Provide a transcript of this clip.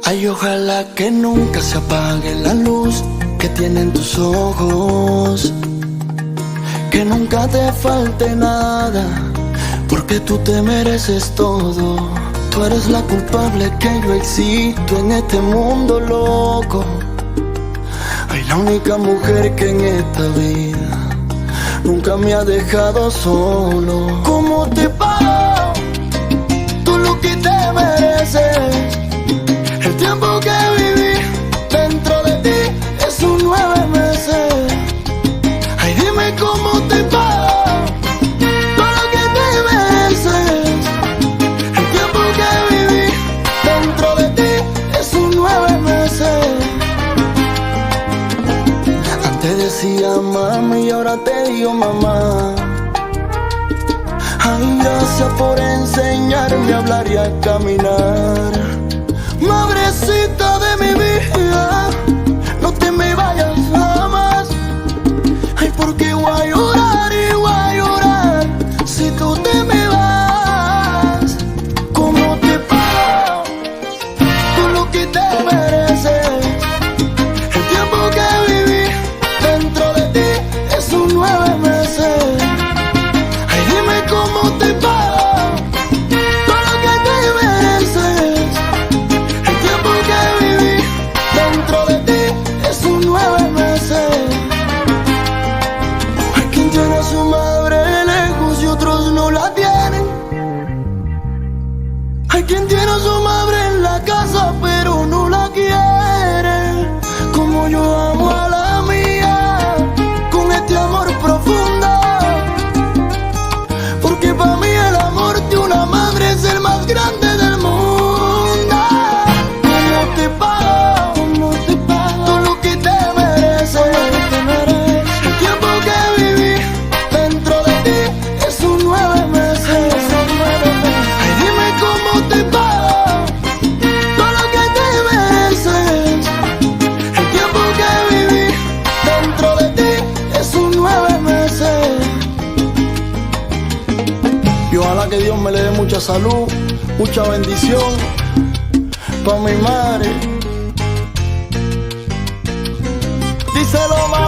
Ay, ojalá que nunca se apague la luz que tienen tus ojos, que nunca te falte nada, porque tú te mereces todo. Tú eres la culpable que yo existo en este mundo loco. Ay, la única mujer que en esta vida nunca me ha dejado solo. ¿Cómo te pago tú lo que te mereces? El tiempo que viví dentro de ti es un 9 meses. Ay, dime cómo te pago todo lo que te mereces. El tiempo que viví dentro de ti es un 9 meses. Antes decía mami y ahora te digo mamá. Ay, gracias por enseñarme a hablar y a caminar. Madrecita de mi vida, no te me vayas jamás. Ay, porque voy a llorar y voy a llorar si tú te me vas. ¿Cómo te pago tú lo que te mereces? El tiempo que viví dentro de ti es un 9 meses. Ay, dime cómo te pago todo lo que te mereces. El tiempo que viví dentro de ti es un 9 meses. Hay quien tiene a su madre lejos y otros no la tienen. Hay quien tiene a su madre en la casa pero no la quiere. Como yo amo a la mía, con este amor profundo. Porque para mí el amor de una madre es el más grande del mundo. ¿Cómo te pago todo lo que te mereces? El tiempo que viví dentro de ti es un 9 meses. Ay, dime cómo te pago todo lo que te mereces. El tiempo que viví dentro de ti es un 9 meses. Y ojalá que Dios me le dé mucha salud, mucha bendición pa' mi madre. Díselo, madre.